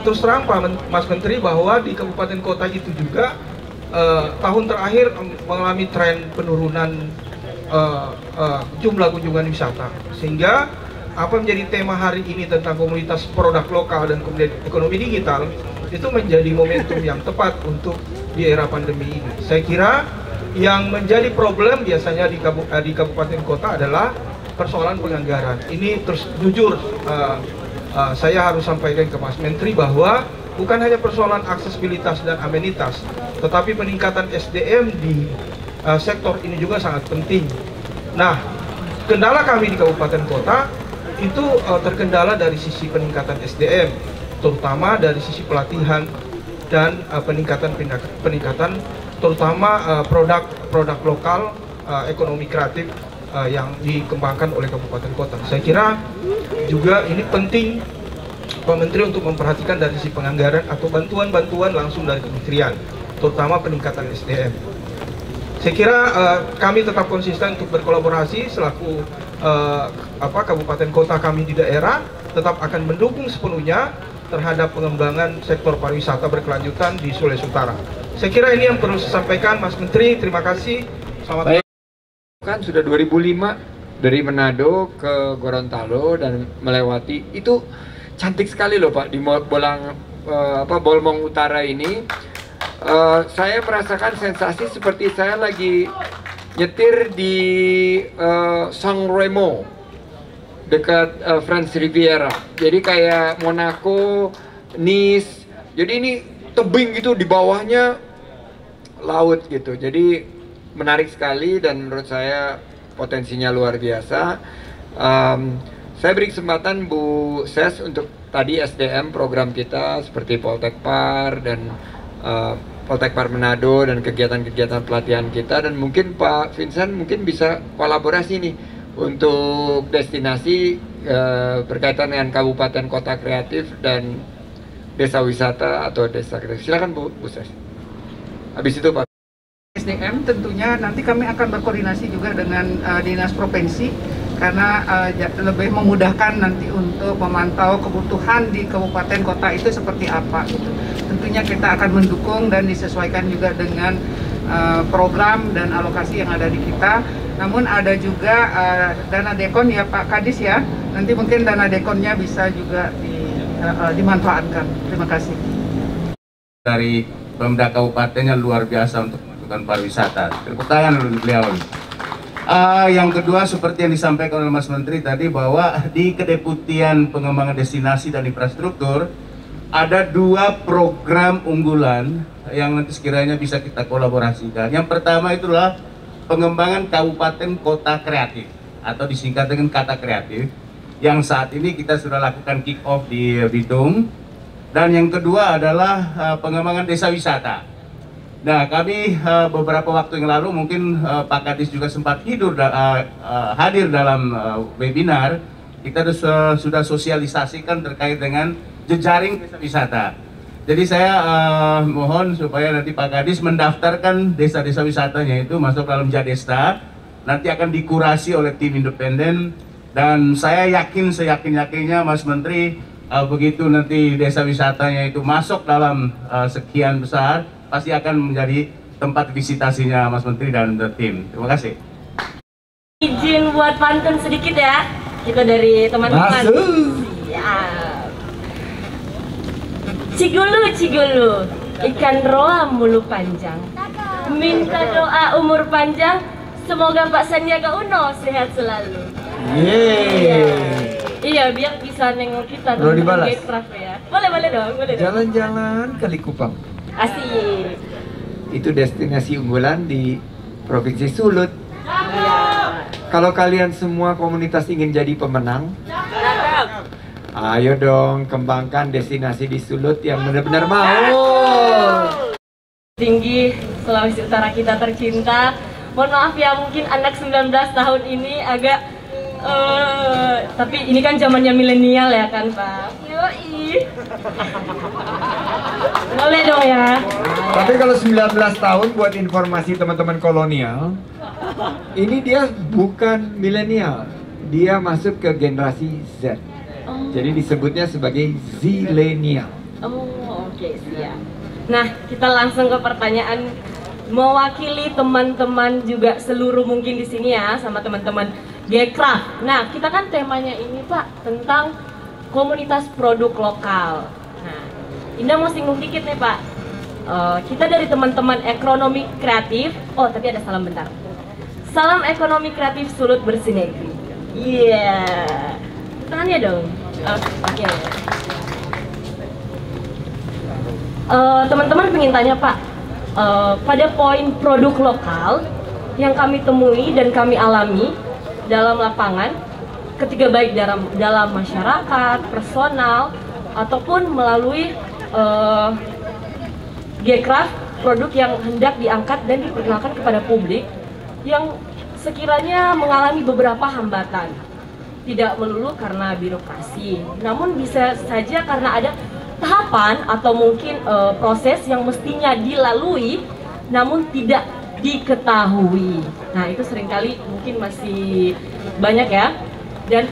terus terang Pak Mas Menteri bahwa di kabupaten kota itu juga tahun terakhir mengalami tren penurunan jumlah kunjungan wisata. Sehingga apa menjadi tema hari ini tentang komunitas produk lokal dan kemudian ekonomi digital itu menjadi momentum yang tepat untuk di era pandemi ini. Saya kira yang menjadi problem biasanya di kabupaten kota adalah persoalan penganggaran. Ini terus jujur saya harus sampaikan ke Mas Menteri bahwa bukan hanya persoalan aksesibilitas dan amenitas, tetapi peningkatan SDM di sektor ini juga sangat penting. Nah, kendala kami di kabupaten kota itu terkendala dari sisi peningkatan SDM, terutama dari sisi pelatihan dan peningkatan terutama produk lokal ekonomi kreatif yang dikembangkan oleh kabupaten kota. Saya kira juga ini penting Pak Menteri untuk memperhatikan dari sisi penganggaran atau bantuan-bantuan langsung dari kementerian, terutama peningkatan SDM. Saya kira kami tetap konsisten untuk berkolaborasi selaku kabupaten kota kami di daerah, tetap akan mendukung sepenuhnya terhadap pengembangan sektor pariwisata berkelanjutan di Sulawesi Utara. Saya kira ini yang perlu saya sampaikan, Mas Menteri. Terima kasih. Selamat malam. Kan sudah 2005 dari Manado ke Gorontalo dan melewati itu cantik sekali loh Pak di Bolmong Utara ini. Saya merasakan sensasi seperti saya lagi nyetir di San Remo dekat French Riviera. Jadi kayak Monaco, Nice. Jadi ini tebing gitu, di bawahnya laut gitu. Jadi menarik sekali dan menurut saya potensinya luar biasa. Saya beri kesempatan Bu Ses untuk tadi SDM program kita seperti Poltekpar dan Poltekpar Manado dan kegiatan-kegiatan pelatihan kita, dan mungkin Pak Vincent mungkin bisa kolaborasi nih untuk destinasi berkaitan dengan kabupaten kota kreatif dan desa wisata atau desa kreatif. Silakan Bu Ses. Habis itu Pak SDM tentunya nanti kami akan berkoordinasi juga dengan dinas provinsi karena lebih memudahkan nanti untuk memantau kebutuhan di kabupaten kota itu seperti apa gitu. Tentunya kita akan mendukung dan disesuaikan juga dengan program dan alokasi yang ada di kita. Namun ada juga dana dekon ya Pak Kadis ya. Nanti mungkin dana dekonnya bisa juga dimanfaatkan. Terima kasih. Dari Pemda Kabupatennya luar biasa untuk melakukan pariwisata. Tepuk tangan untuk beliau. Yang kedua seperti yang disampaikan oleh Mas Menteri tadi bahwa di Kedeputian Pengembangan Destinasi dan Infrastruktur ada 2 program unggulan yang nanti sekiranya bisa kita kolaborasikan. Yang pertama itulah pengembangan kabupaten kota kreatif atau disingkat dengan kata kreatif, yang saat ini kita sudah lakukan kick off di Bitung. Dan yang kedua adalah pengembangan desa wisata. Nah, kami beberapa waktu yang lalu mungkin Pak Kadis juga sempat hadir dalam webinar. Kita sudah sosialisasikan terkait dengan jejaring desa wisata. Jadi saya mohon supaya nanti Pak Kadis mendaftarkan desa-desa wisatanya itu masuk dalam Jadesta. Nanti akan dikurasi oleh tim independen, dan saya yakin seyakin-yakinnya Mas Menteri begitu nanti desa wisatanya itu masuk dalam sekian besar, pasti akan menjadi tempat visitasinya Mas Menteri dan tim. Terima kasih. Izin buat pantun sedikit ya, kita dari teman-teman. Siap. Cigulu, cigulu, ikan roa mulu panjang. Minta doa umur panjang, semoga Pak Sandiaga Uno sehat selalu. Iya, biar bisa nengok kita Belum dibalas. Ya. Boleh dong, boleh. Jalan-jalan ke Likupang. Asik. Itu destinasi unggulan di Provinsi Sulut. Kalau kalian semua komunitas ingin jadi pemenang, ayo dong kembangkan destinasi di Sulut yang benar-benar mau. Tinggi Sulawesi Utara kita tercinta, Mohon maaf ya, mungkin anak 19 tahun ini agak tapi ini kan zamannya milenial ya kan Pak. Yoi. Boleh dong ya. Tapi kalau 19 tahun buat informasi teman-teman kolonial, ini dia bukan milenial, dia masuk ke generasi Z. Jadi disebutnya sebagai zilenial. Oh, oke, siap. Nah, kita langsung ke pertanyaan mewakili teman-teman juga seluruh mungkin di sini ya, sama teman-teman Gcraft. Nah, kita kan temanya ini Pak tentang komunitas produk lokal. Nah, Indah mau singgung dikit nih Pak. Kita dari teman-teman ekonomi kreatif. Oh, tapi ada salam bentar. Salam ekonomi kreatif Sulut bersinergi. Iya. Tangannya dong. Oke. Teman-teman pengen tanya Pak, pada poin produk lokal yang kami temui dan kami alami dalam lapangan, ketika baik dalam masyarakat, personal, ataupun melalui Gcraft, produk yang hendak diangkat dan diperkenalkan kepada publik yang sekiranya mengalami beberapa hambatan. Tidak melulu karena birokrasi, namun bisa saja karena ada tahapan atau mungkin proses yang mestinya dilalui namun tidak diketahui. Nah, itu seringkali mungkin masih banyak ya. Dan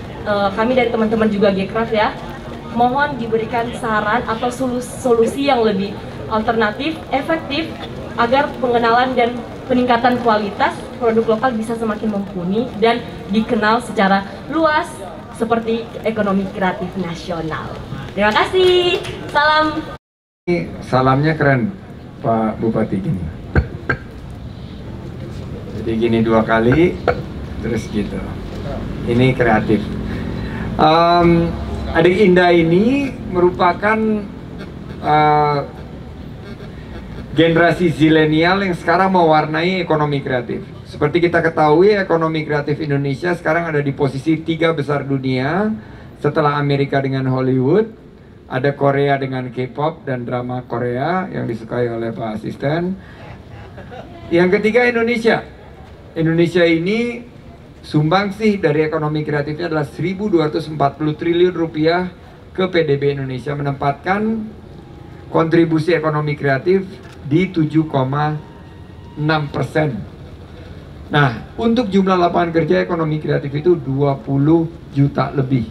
kami dari teman-teman juga Gcraft ya, mohon diberikan saran atau solusi yang lebih alternatif, efektif agar pengenalan dan peningkatan kualitas produk lokal bisa semakin mumpuni dan dikenal secara luas seperti ekonomi kreatif nasional. Terima kasih. Salam. Salamnya keren Pak Bupati gini. Jadi gini 2 kali terus gitu. Ini kreatif. Adik Indah ini merupakan generasi zilenial yang sekarang mewarnai ekonomi kreatif. Seperti kita ketahui, ekonomi kreatif Indonesia sekarang ada di posisi 3 besar dunia. Setelah Amerika dengan Hollywood, ada Korea dengan K-pop dan drama Korea yang disukai oleh Pak Asisten. Yang ketiga Indonesia. Indonesia ini sumbangsih dari ekonomi kreatifnya adalah 1.240 triliun rupiah ke PDB Indonesia, menempatkan kontribusi ekonomi kreatif di 7,6%. Nah, untuk jumlah lapangan kerja ekonomi kreatif itu 20 juta lebih.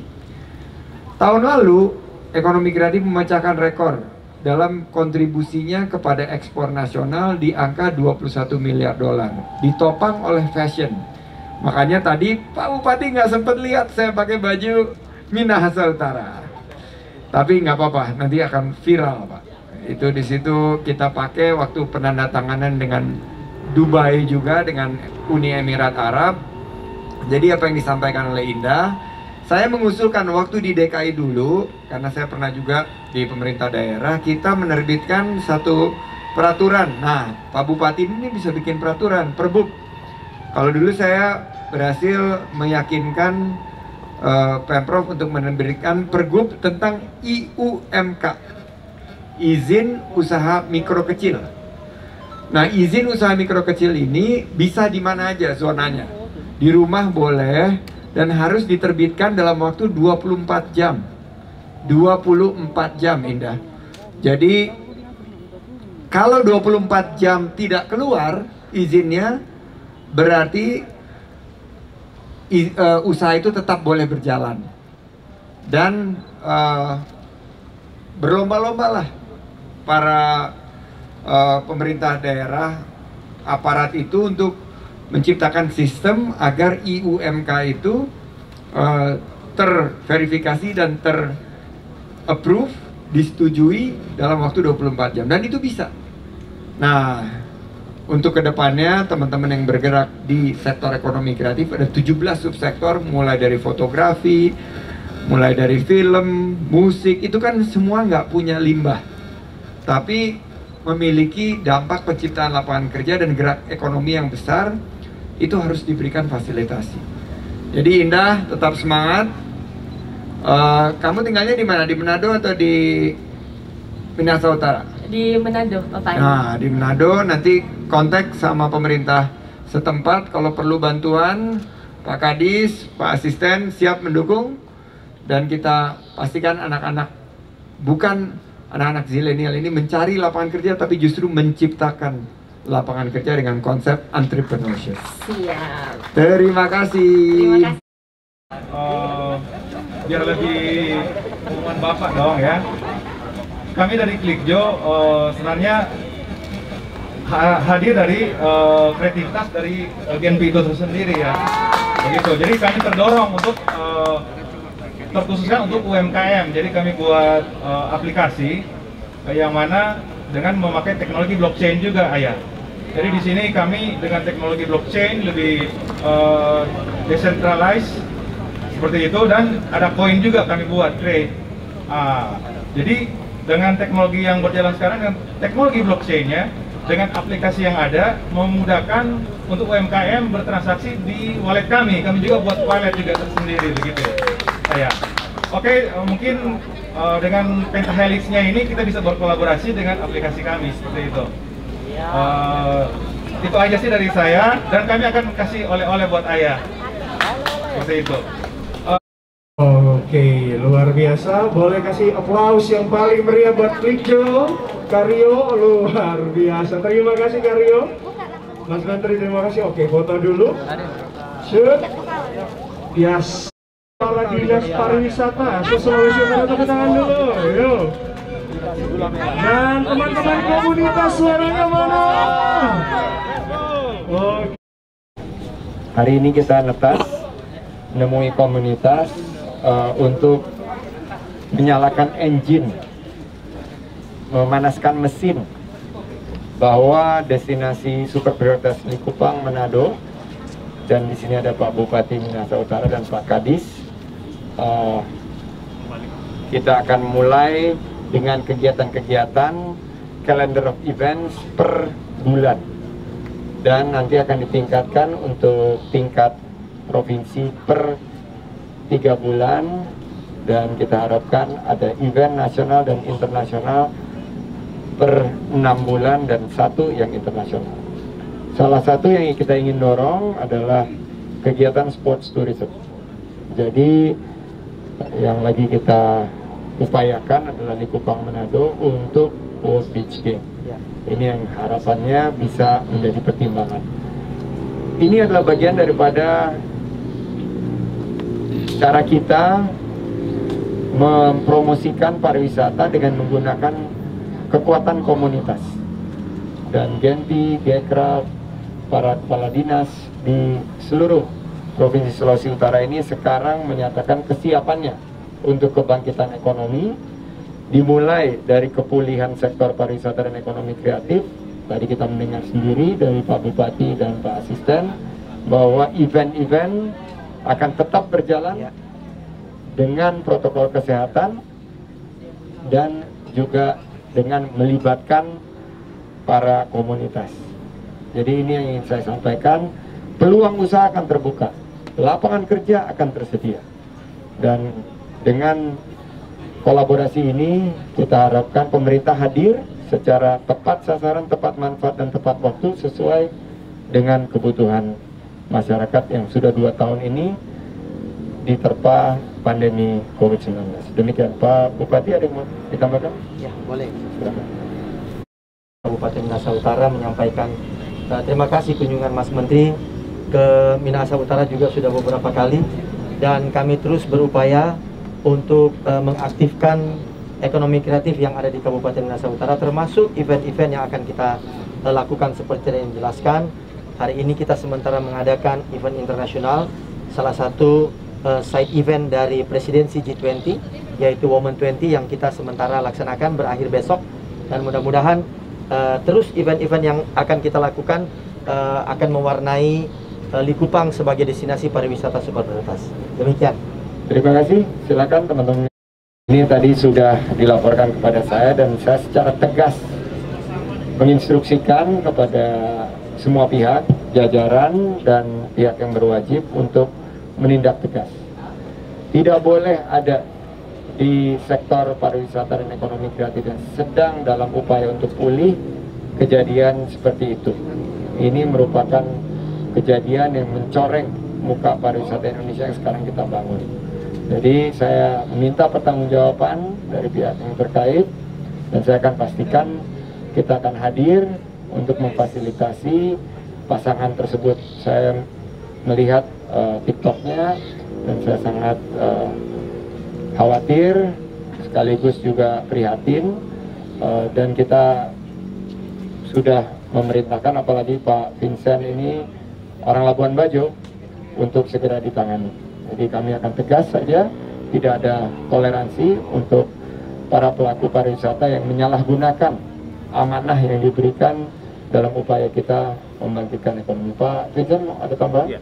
Tahun lalu, ekonomi kreatif memecahkan rekor dalam kontribusinya kepada ekspor nasional di angka 21 miliar dolar, ditopang oleh fashion. Makanya tadi Pak Bupati nggak sempat lihat saya pakai baju Minahasa Utara. Tapi nggak apa-apa, nanti akan viral Pak. Itu di situ kita pakai waktu penandatanganan dengan Dubai juga, dengan Uni Emirat Arab. Jadi apa yang disampaikan oleh Indah, saya mengusulkan waktu di DKI dulu, karena saya pernah juga di pemerintah daerah, kita menerbitkan satu peraturan. Nah, Pak Bupati ini bisa bikin peraturan, Perbub. Kalau dulu saya berhasil meyakinkan Pemprov untuk menerbitkan Pergub tentang IUMK, izin usaha mikro kecil. Nah, izin usaha mikro kecil ini bisa di mana aja zonanya. Di rumah boleh, dan harus diterbitkan dalam waktu 24 jam. 24 jam, Indah. Jadi kalau 24 jam tidak keluar izinnya, berarti usaha itu tetap boleh berjalan. Dan berlomba-lombalah para pemerintah daerah, aparat itu untuk menciptakan sistem agar IUMK itu terverifikasi dan ter-approve, disetujui dalam waktu 24 jam. Dan itu bisa. Nah, untuk kedepannya teman-teman yang bergerak di sektor ekonomi kreatif ada 17 subsektor, mulai dari fotografi, mulai dari film, musik, itu kan semua nggak punya limbah, tapi memiliki dampak penciptaan lapangan kerja dan gerak ekonomi yang besar. Itu harus diberikan fasilitasi. Jadi Indah, tetap semangat. Kamu tinggalnya di mana? Di Manado atau di Minahasa Utara? Di Manado, Bapak. Nah, di Manado nanti kontak sama pemerintah setempat. Kalau perlu bantuan, Pak Kadis, Pak Asisten siap mendukung. Dan kita pastikan anak-anak, bukan anak-anak zilenial ini mencari lapangan kerja, tapi justru menciptakan lapangan kerja dengan konsep entrepreneurship. Siap. Terima kasih. Terima kasih. Biar lebih pengumuman Bapak dong ya. Kami dari Klikjo sebenarnya hadir dari kreativitas dari Genpi itu sendiri ya. Begitu. Jadi kami terdorong untuk terkhususkan untuk UMKM. Jadi kami buat aplikasi yang mana dengan memakai teknologi blockchain juga, Ayah. Jadi di sini kami dengan teknologi blockchain lebih decentralized seperti itu, dan ada koin juga kami buat trade. Jadi dengan teknologi yang berjalan sekarang dengan teknologi blockchainnya, dengan aplikasi yang ada memudahkan untuk UMKM bertransaksi di wallet kami. Kami juga buat wallet juga tersendiri begitu. Ya. Oke, mungkin dengan Pentahelix-nya ini kita bisa berkolaborasi dengan aplikasi kami seperti itu. Itu aja sih dari saya, dan kami akan kasih oleh-oleh buat Ayah. Seperti itu. Oke, luar biasa. Boleh kasih aplaus yang paling meriah buat Klikjo. Karyo, luar biasa. Terima kasih Karyo. Mas Menteri, terima kasih. Oke, foto dulu. Shoot. Yes. Kepala Dinas Pariwisata Sulawesi Utara, tepuk tangan dulu. Yuk. Dan teman-teman komunitas suaranya mana? Oke. Hari ini kita netas menemui komunitas untuk menyalakan engine, memanaskan mesin, bahwa destinasi super prioritas Likupang, Manado, dan di sini ada Pak Bupati Minahasa Utara dan Pak Kadis. Kita akan mulai dengan kegiatan-kegiatan calendar of events per bulan, dan nanti akan ditingkatkan untuk tingkat provinsi per 3 bulan, dan kita harapkan ada event nasional dan internasional per 6 bulan dan 1 yang internasional. Salah satu yang kita ingin dorong adalah kegiatan sports tourism. Jadi yang lagi kita upayakan adalah Likupang Manado untuk World Beach Game. Ini yang harapannya bisa menjadi pertimbangan. Ini adalah bagian daripada cara kita mempromosikan pariwisata dengan menggunakan kekuatan komunitas. Dan Genpi, Gekraf, para kepala dinas di seluruh Provinsi Sulawesi Utara ini sekarang menyatakan kesiapannya untuk kebangkitan ekonomi, dimulai dari kepulihan sektor pariwisata dan ekonomi kreatif. Tadi kita mendengar sendiri dari Pak Bupati dan Pak Asisten bahwa event-event akan tetap berjalan dengan protokol kesehatan dan juga dengan melibatkan para komunitas. Jadi ini yang ingin saya sampaikan, peluang usaha akan terbuka, lapangan kerja akan tersedia, dan dengan kolaborasi ini kita harapkan pemerintah hadir secara tepat sasaran, tepat manfaat, dan tepat waktu sesuai dengan kebutuhan masyarakat yang sudah 2 tahun ini diterpa pandemi COVID-19. Demikian, Pak Bupati, ada yang mau ditambahkan? Ya, boleh. Kabupaten Minahasa Utara menyampaikan terima kasih kunjungan Mas Menteri ke Minahasa Utara juga sudah beberapa kali, dan kami terus berupaya untuk mengaktifkan ekonomi kreatif yang ada di Kabupaten Minahasa Utara, termasuk event-event yang akan kita lakukan seperti yang dijelaskan. Hari ini kita sementara mengadakan event internasional, salah satu side event dari presidensi G20 yaitu Women 20 yang kita sementara laksanakan berakhir besok, dan mudah-mudahan terus event-event yang akan kita lakukan akan mewarnai Likupang sebagai destinasi pariwisata super prioritas. Demikian. Terima kasih. Silakan teman-teman. Ini tadi sudah dilaporkan kepada saya, dan saya secara tegas menginstruksikan kepada semua pihak, jajaran dan pihak yang berwajib untuk menindak tegas. Tidak boleh ada di sektor pariwisata dan ekonomi kreatif yang sedang dalam upaya untuk pulih kejadian seperti itu. Ini merupakan kejadian yang mencoreng muka pariwisata Indonesia yang sekarang kita bangun. Jadi saya meminta pertanggungjawaban dari pihak yang terkait, dan saya akan pastikan kita akan hadir untuk memfasilitasi pasangan tersebut. Saya melihat TikToknya dan saya sangat khawatir sekaligus juga prihatin, dan kita sudah memerintahkan, apalagi Pak Vincent ini orang Labuan Bajo, untuk segera ditangani. Jadi kami akan tegas saja, tidak ada toleransi untuk para pelaku pariwisata yang menyalahgunakan amanah yang diberikan dalam upaya kita membangkitkan ekonomi. Pak Vincent, ada tambahan? Ya.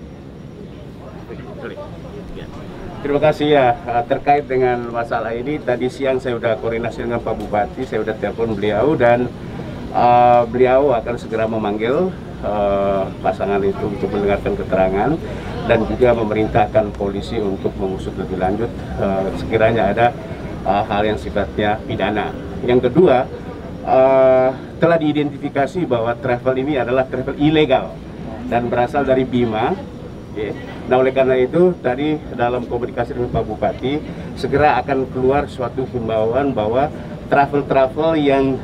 Terima kasih ya, terkait dengan masalah ini, tadi siang saya sudah koordinasi dengan Pak Bupati, saya sudah telepon beliau, dan beliau akan segera memanggil pasangan itu untuk mendengarkan keterangan, dan juga memerintahkan polisi untuk mengusut lebih lanjut sekiranya ada hal yang sifatnya pidana. Yang kedua, telah diidentifikasi bahwa travel ini adalah travel ilegal dan berasal dari Bima. Nah, oleh karena itu tadi dalam komunikasi dengan Pak Bupati segera akan keluar suatu himbauan bahwa travel yang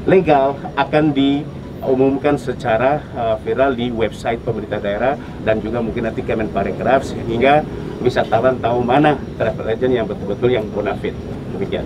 legal akan diumumkan secara viral di website pemerintah daerah dan juga mungkin nanti Kemenparekraf, sehingga wisatawan tahu mana travel agent yang betul-betul yang bonafide. Demikian.